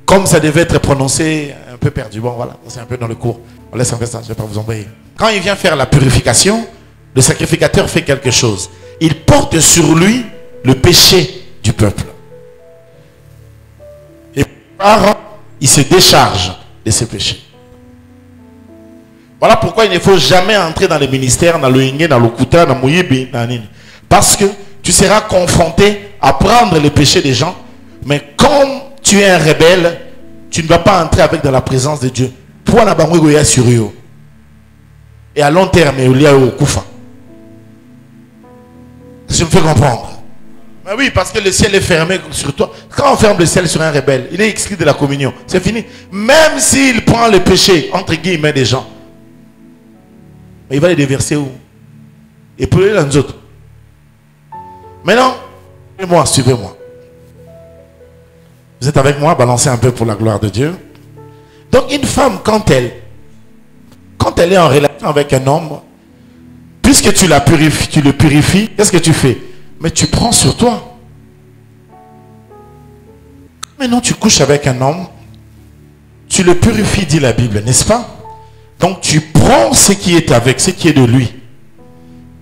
comme ça devait être prononcé, un peu perdu. Bon voilà, c'est un peu dans le cours. On laisse un peu ça, je ne vais pas vous envoyer. Quand il vient faire la purification, le sacrificateur fait quelque chose. Il porte sur lui le péché du peuple. Et il se décharge de ses péchés. Voilà pourquoi il ne faut jamais entrer dans les ministères, dans le Ingé, dans le Kuta, dans le Mouyibi, dans Nini. Parce que tu seras confronté à prendre les péchés des gens. Mais comme tu es un rebelle, tu ne vas pas entrer avec dans la présence de Dieu. Pour la bangoya sur eux. Et à long terme, il y a au Koufa. Je me fais comprendre. Mais oui, parce que le ciel est fermé sur toi. Quand on ferme le ciel sur un rebelle, il est exclu de la communion. C'est fini. Même s'il prend le péché, entre guillemets, des gens, il va les déverser où? Et pour les autres. Maintenant, suivez-moi. Vous êtes avec moi? Balancez un peu pour la gloire de Dieu. Donc une femme, quand elle est en relation avec un homme, puisque tu le purifies, qu'est-ce que tu fais? Mais tu prends sur toi. Maintenant, tu couches avec un homme, tu le purifies, dit la Bible, n'est-ce pas? Donc, tu prends ce qui est avec, ce qui est de lui.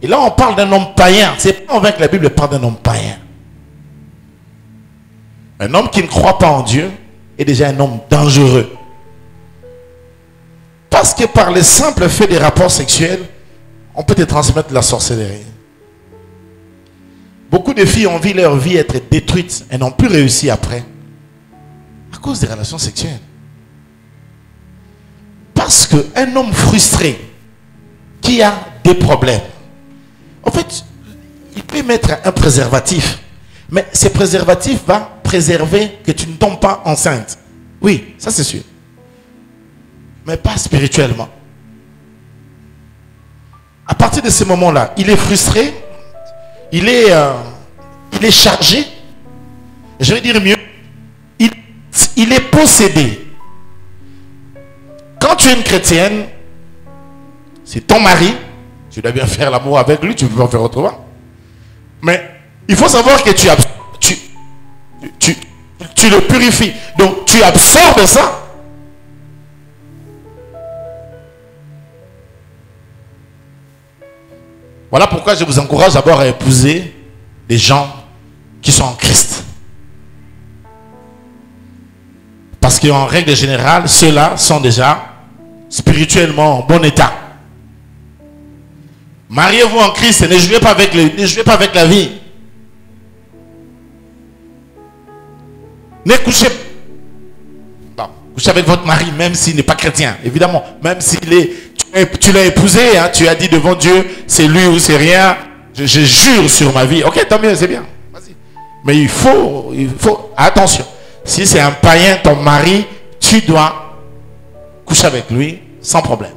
Et là, on parle d'un homme païen. C'est pas avec la Bible parle d'un homme païen. Un homme qui ne croit pas en Dieu est déjà un homme dangereux. Parce que par le simple fait des rapports sexuels, on peut te transmettre la sorcellerie. Beaucoup de filles ont vu leur vie être détruite et n'ont plus réussi après. À cause des relations sexuelles. Parce qu'un homme frustré qui a des problèmes, en fait, il peut mettre un préservatif. Mais ce préservatif va préserver que tu ne tombes pas enceinte. Oui, ça c'est sûr. Mais pas spirituellement. À partir de ce moment-là, il est frustré, il est chargé. Je vais dire mieux, il est possédé. Quand tu es une chrétienne, c'est ton mari, tu dois bien faire l'amour avec lui, tu ne peux pas faire autrement. Mais il faut savoir que tu le purifies. Donc tu absorbes ça. Voilà pourquoi je vous encourage d'abord à épouser des gens qui sont en Christ. Parce qu'en règle générale, ceux-là sont déjà spirituellement en bon état. Mariez-vous en Christ et ne jouez pas avec la vie. Ne couchez avec votre mari, même s'il n'est pas chrétien. Évidemment, même s'il est... Tu l'as épousé, hein, tu as dit devant Dieu, c'est lui ou c'est rien. Je jure sur ma vie. Ok, tant mieux, c'est bien. Vas-y. Mais il faut... Attention. Si c'est un païen, ton mari, tu dois coucher avec lui sans problème.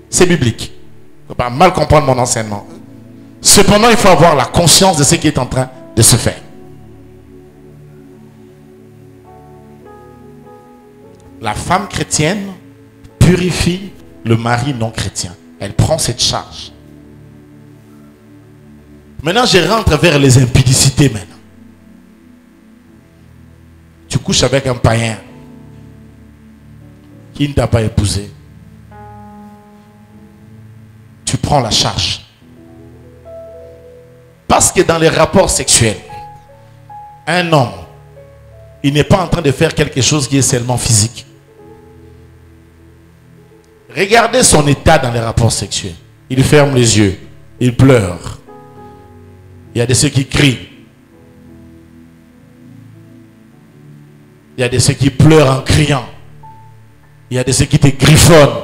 C'est biblique. Il ne faut pas mal comprendre mon enseignement. Cependant, il faut avoir la conscience de ce qui est en train de se faire. La femme chrétienne purifie le mari non chrétien. Elle prend cette charge. Maintenant, je rentre vers les impudicités maintenant. Tu couches avec un païen qui ne t'a pas épousé. Tu prends la charge. Parce que dans les rapports sexuels, un homme, il n'est pas en train de faire quelque chose qui est seulement physique. Regardez son état dans les rapports sexuels. Il ferme les yeux. Il pleure. Il y a de ceux qui crient. Il y a de ceux qui pleurent en criant. Il y a de ceux qui te griffonnent.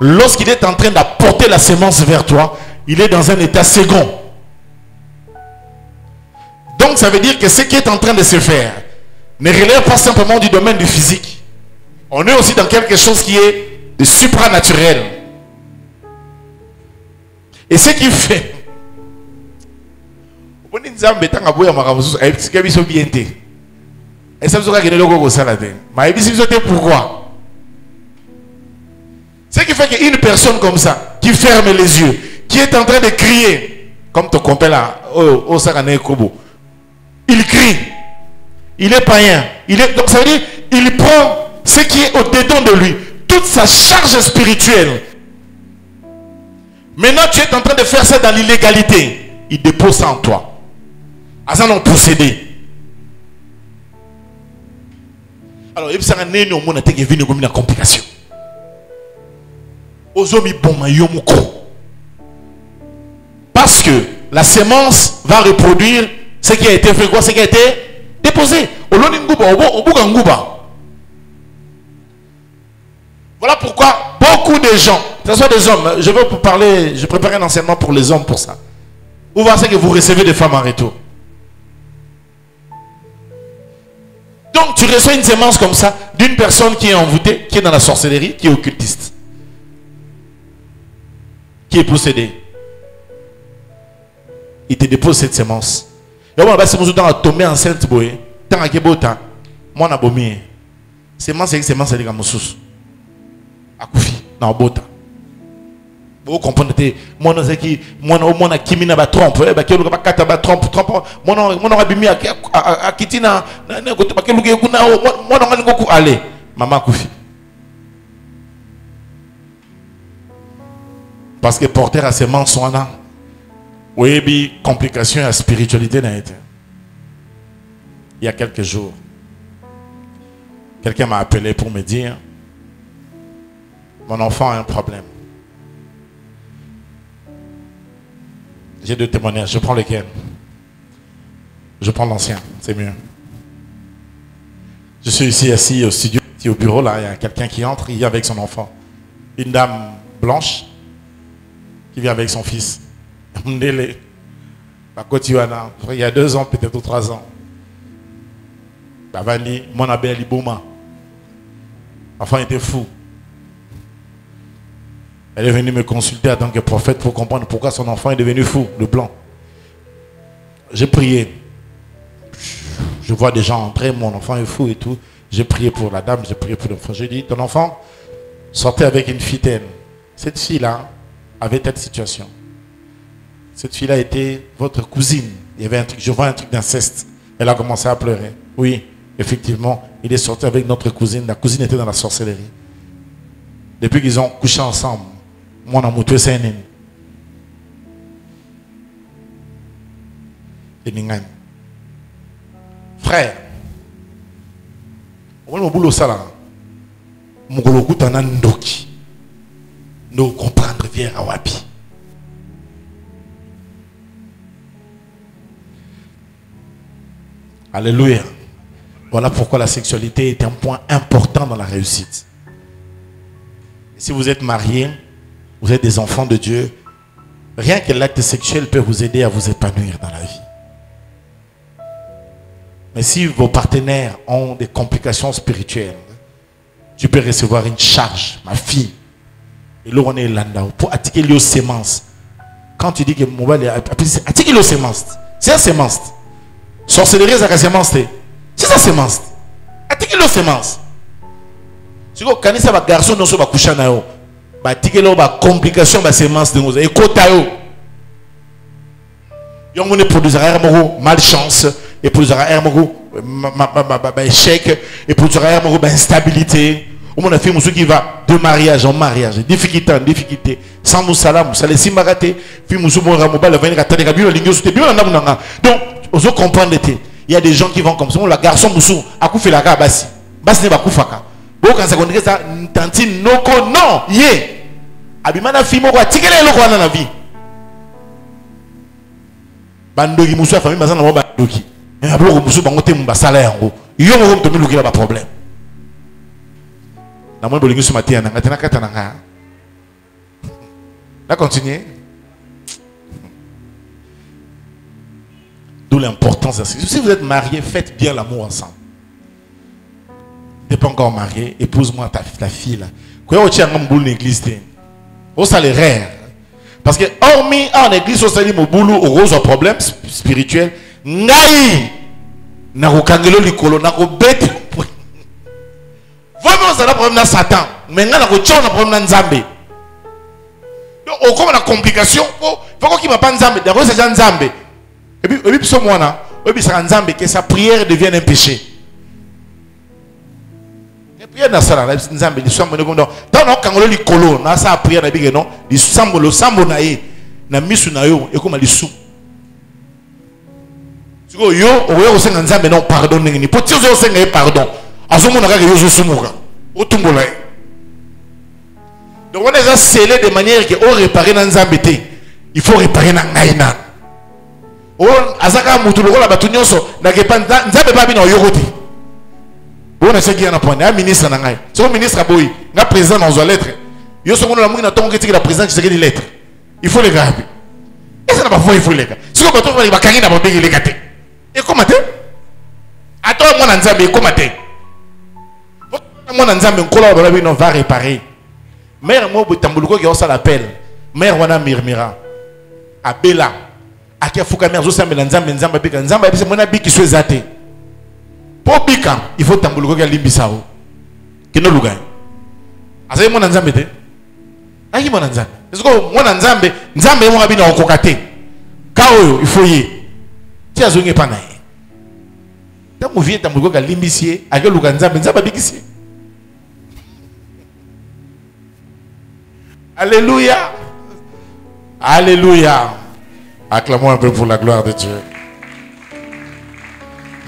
Lorsqu'il est en train d'apporter la sémence vers toi, il est dans un état second. Donc ça veut dire que ce qui est en train de se faire ne relève pas simplement du domaine du physique. On est aussi dans quelque chose qui est de supranaturel. Et ce qui fait... Pourquoi? Ce qui fait qu'une personne comme ça, qui ferme les yeux, qui est en train de crier, comme ton compère là, il crie, il est païen, donc ça veut dire, il prend ce qui est au-dedans de lui, toute sa charge spirituelle. Maintenant, tu es en train de faire ça dans l'illégalité. Il dépose ça en toi. As-tu non possédé? Alors, il y a une complication. Parce que la sémence va reproduire ce qui a été fait, quoi, ce qui a été déposé. Voilà pourquoi beaucoup de gens, que ce soit des hommes, je vais vous parler, je prépare un enseignement pour les hommes pour ça. Vous voyez ce que vous recevez des femmes en retour. Donc tu reçois une sémence comme ça d'une personne qui est envoûtée, qui est dans la sorcellerie, qui est occultiste, qui est possédée. Il te dépose cette sémence. Et on va se dans tomber enceinte boy. Tant à kebota, moi na bomi. Sémence c'est sémence c'est comme sous. Akufi na bota. Vous comprenez? Moi non c'est qui moi na kimina ba trompe, ba kelu ba kata ba trompe. Moi non abimi a kitina na ko ba kelu ke kuna moi non ngoku aller. Maman Koufi. Parce que porter à sémence sont là. Oui, bi complication à spiritualité n'a été. Il y a quelques jours, quelqu'un m'a appelé pour me dire mon enfant a un problème. J'ai deux témoignages. Je prends lequel? Je prends l'ancien, c'est mieux. Je suis ici assis au studio, ici au bureau, là, il y a quelqu'un qui entre, il vient avec son enfant. Une dame blanche qui vient avec son fils. Il y a 2 ans, peut-être 3 ans. Mon abbé Bouma. L'enfant était fou. Elle est venue me consulter en tant que prophète pour comprendre pourquoi son enfant est devenu fou, le blanc. J'ai prié. Je vois des gens entrer, mon enfant est fou et tout. J'ai prié pour la dame, j'ai prié pour l'enfant. J'ai dit, ton enfant sortait avec une fille telle. Cette fille-là avait telle situation. Cette fille-là était votre cousine. Il y avait un truc, je vois un truc d'inceste. Elle a commencé à pleurer. Oui, effectivement, il est sorti avec notre cousine. La cousine était dans la sorcellerie. Depuis qu'ils ont couché ensemble, moi, on a monté c'est un ennemi. Frère, on va boulot ça là. Mon goloku t'en a ndoki. Nous comprendre viens à Wapi. Alléluia. Voilà pourquoi la sexualité est un point important dans la réussite. Et si vous êtes marié, vous êtes des enfants de Dieu, rien que l'acte sexuel peut vous aider à vous épanouir dans la vie. Mais si vos partenaires ont des complications spirituelles, tu peux recevoir une charge, ma fille. Et là, on est là pour attiquer les semences. Quand tu dis que mon bal est attiquer les semences, c'est un semence. Sorcellerie, c'est un semence. C'est un semence. Attiquer les semences. Si vous avez un garçon qui va coucher na yo, ba attiquer les complications de semences de nous. Et kota yo. Yo on produira malchance. Et pour échec, et pour instabilité. On a fait un qui va de mariage en mariage, difficulté en difficulté, sans nous salam, ça les simaraté, puis nous sommes donc, vous comprenez, il y a des gens qui vont comme ça, le garçon moussou, a coupé la gabassi, bas n'est pas koufaka. Bon, quand ça connaît ça, tantine, non, yé, abimana fimo, quoi, tikele le quoi dans la vie. Bandogi moussou, la famille, bazan, la bandogi. Mais après, moussou, bangote, mba salaire, en gros. Yo, on te met le pas problème. Là, continuez. D'où l'importance. Si vous êtes marié, faites bien l'amour ensemble. Tu n'es pas encore marié, épouse-moi ta fille là. Quand tu as un boulot l'église, ça les rare. Parce que hormis en église, on s'est dit mon boulot au rose problème spirituel. Naï, n'a aucun likolo, n'a aucun bête. Vraiment, ça a un problème dans Satan. Mais il y a un problème dans Nzambé. Donc, au cours de la complication, il faut qu'il ne pas Nzambé. D'abord, c'est Nzambé. Et puis, ce mois-là, c'est Nzambé que sa prière devienne un péché. La prière dans ça, Nzambé, il semble comme ça. Tant que vous avez colo, dans sa prière, il semble le sambo naïe, na misu naïo, et comme il sou. Si vous avez un Nzambé, non, pardon, il faut que vous ayez pardon. Donc on est scellé de manière que on réparer dans Nzambé. Il faut réparer dans Naïna. On azaka mutu lokola batu nyonso na kepa Nzambe ba bino yokote. On a seki na point. Un ministre na ngai. C'est un ministre aboyi. Na président dans une lettre. Yo so na mungi na tongo que la président qui des lettres. Il faut les garder. Et ça n'a pas il faut les garder. Si on bato ba kangi na ba bengi les gâter. Et comment te? Attends moi na Nzambe comment te? Moi Nzambe nkola ba bino va réparer. Mère mo botambuluko ki osa l'appel. Mère wana mirmira. Abela. Akia fuka mère zo sambe Nzambe Nzambe bika Nzambe bise mona biki so ezate. Po bika il faut tambuluko ki limbisa o. Kino luga. Azaye mona Nzambe te. Ayi mona Nzambe. Est-ce que mona Nzambe Nzambe mo ngabina okokate. Ka oyo il faut y. Ti azonge pa na ye. Ta mo vie tambuluko ki limbisie akia luga Nzambe Nzambe bikisi. Alléluia. Alléluia. Acclamons un peu pour la gloire de Dieu.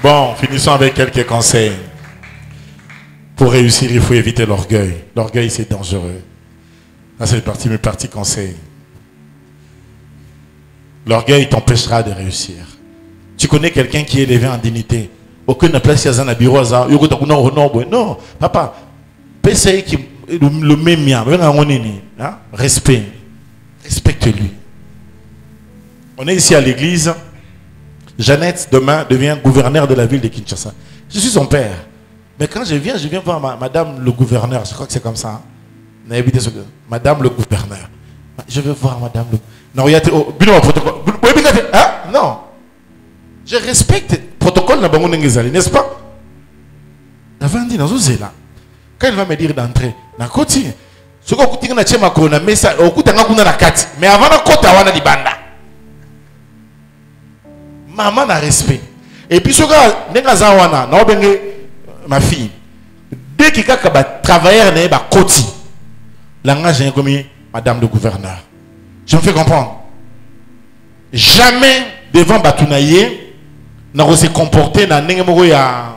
Bon, finissons avec quelques conseils. Pour réussir, il faut éviter l'orgueil. L'orgueil, c'est dangereux. Là, c'est mes parties conseils. L'orgueil t'empêchera de réussir. Tu connais quelqu'un qui est élevé en dignité. Aucune place qui a un bureau. Non, papa, PC qui le même mien, respect, respecte-lui. On est ici à l'église. Jeannette demain devient gouverneur de la ville de Kinshasa. Je suis son père. Mais quand je viens voir madame le gouverneur, je crois que c'est comme ça. Madame le gouverneur. Je veux voir madame le... Non, il y a... Non. Je respecte le protocole, n'est-ce pas? Quand il va me dire d'entrer, mais avant de maman n'a respect. Et puis, ma fille, dès qu'il y a un travailleur, il y a un côté. Langage, j'ai commis madame le gouverneur. Je me fais comprendre. Jamais devant Batounaye, n'a se comporter dans n'engemoya.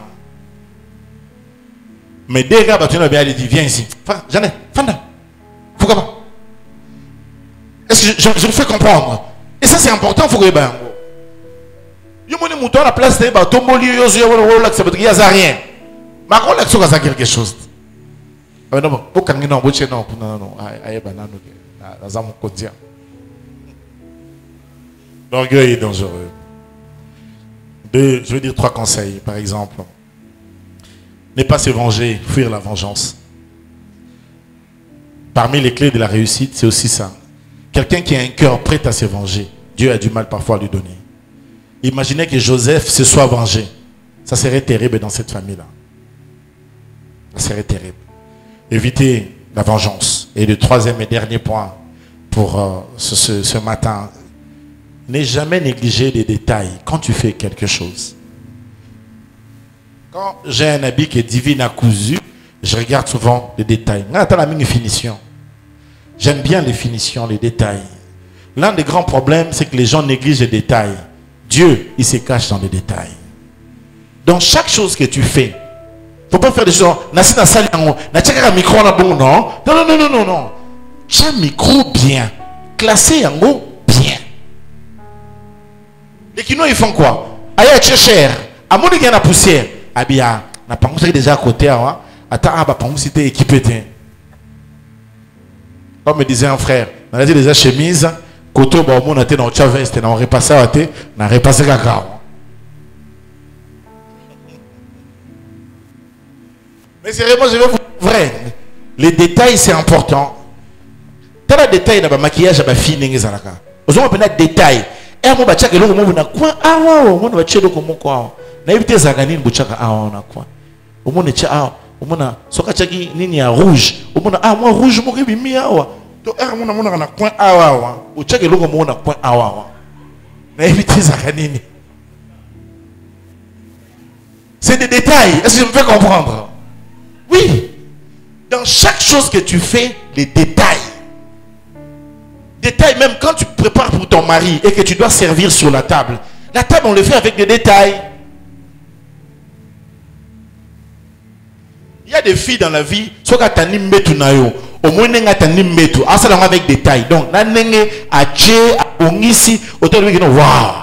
Mais dès que Batounaye a dit viens ici. Jeanne, Fanda, faut comment? Est-ce que je me fais comprendre? Et ça c'est important, faut que je yo moni mouton à la place de Batomboli, yo il y a rien. Mais quand l'action a quelque chose. Non, aucun non, non, aïe banane, dans mon quotidien. L'orgueil est dangereux. Je veux dire 3 conseils, par exemple. Ne pas se venger, fuir la vengeance. Parmi les clés de la réussite, c'est aussi ça. Quelqu'un qui a un cœur prêt à se venger, Dieu a du mal parfois à lui donner. Imaginez que Joseph se soit vengé. Ça serait terrible dans cette famille-là. Ça serait terrible. Évitez la vengeance. Et le 3e et dernier point pour ce matin, n'aie jamais négligé les détails quand tu fais quelque chose. Quand j'ai un habit qui est divin à cousu, je regarde souvent les détails. J'aime bien les finitions, les détails. L'un des grands problèmes, c'est que les gens négligent les détails. Dieu, il se cache dans les détails. Dans chaque chose que tu fais, il ne faut pas faire des choses. Non. Chaque micro bien. Classé en haut bien. Les Kinois, ils font quoi? Aïe, c'est cher. À mon avis, il y a la poussière. Ah bien, on n'a pas déjà à côté. Attends, on va pas c'était équipé. Comme me disait un frère, on a dit déjà chemise. Côté où on a été dans le veste, on a repassé à thé, on a repassé cacao. Mais sérieusement, je vais vous dire vrai. Les détails, c'est important. T'as les détails dans le maquillage à ma fille, n'engezalaka. Vous avez un détail. Et moi, je vais vous dire quoi? Ah ouais, moi, je vais vous dire quoi? Na éviter zagani n'buchaka ah on a quoi? Au monde est ah, au monde soka chaki nini ya rouge. Au monde ah moi rouge moi qui mi awa. To er mon na point awa. Au chaki logo mon na point awa. Na éviter zagani. C'est des détails. Est-ce que je me fais comprendre? Oui. Dans chaque chose que tu fais, les détails. Détails même quand tu prépares pour ton mari et que tu dois servir sur la table. La table on le fait avec des détails. Il y a des filles dans la vie, soit tu as ni metu na yo, au moins tu as ni metu, ça avec des détails. Donc, na nenge a dje a ongisi, autant de gens waouh.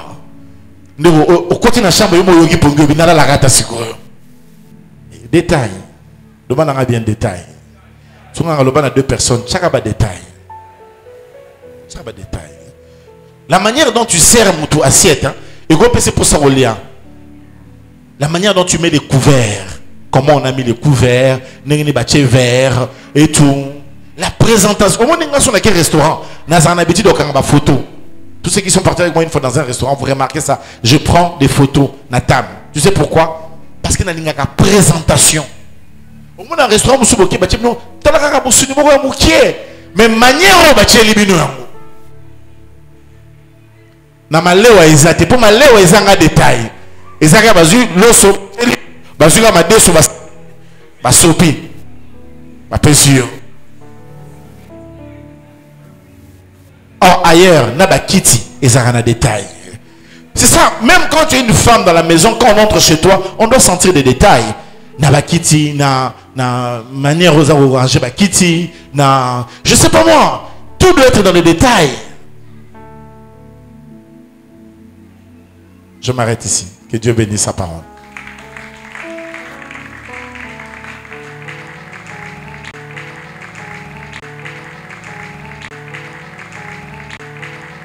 Au côté de la chambre, yo yogi pongo binala la gata sikoyo. Détails. Le ban a bien détail. Si on a le ban à 2 personnes, chaque ba détail. Chaque ba détail. La manière dont tu sers mutu assiette, hein, et go c'est pour ça au lien. La manière dont tu mets les couverts. Comment on a mis les couverts, les verres et tout. La présentation. Au moins, on a quel restaurant? On a un habitude de prendre des photos. Tous ceux qui sont partis avec moi une fois dans un restaurant, vous remarquez ça. Je prends des photos na table. Tu sais pourquoi? Parce qu'il y a une présentation. Au moins, dans un restaurant, vous avez dit, mais manière dont vous avez dit, na malewa ezate pour malewa ezanga détail. Ezanga bazu loso bazuka madeso basopi bapesio. Or ailleurs na bakiti ezanga na détail. C'est ça, même quand tu es une femme dans la maison, quand on entre chez toi, on doit sentir des détails. Na bakiti, na manière aux arranger bakiti, na je sais pas moi, tout doit être dans les détails. Je m'arrête ici. Que Dieu bénisse sa parole.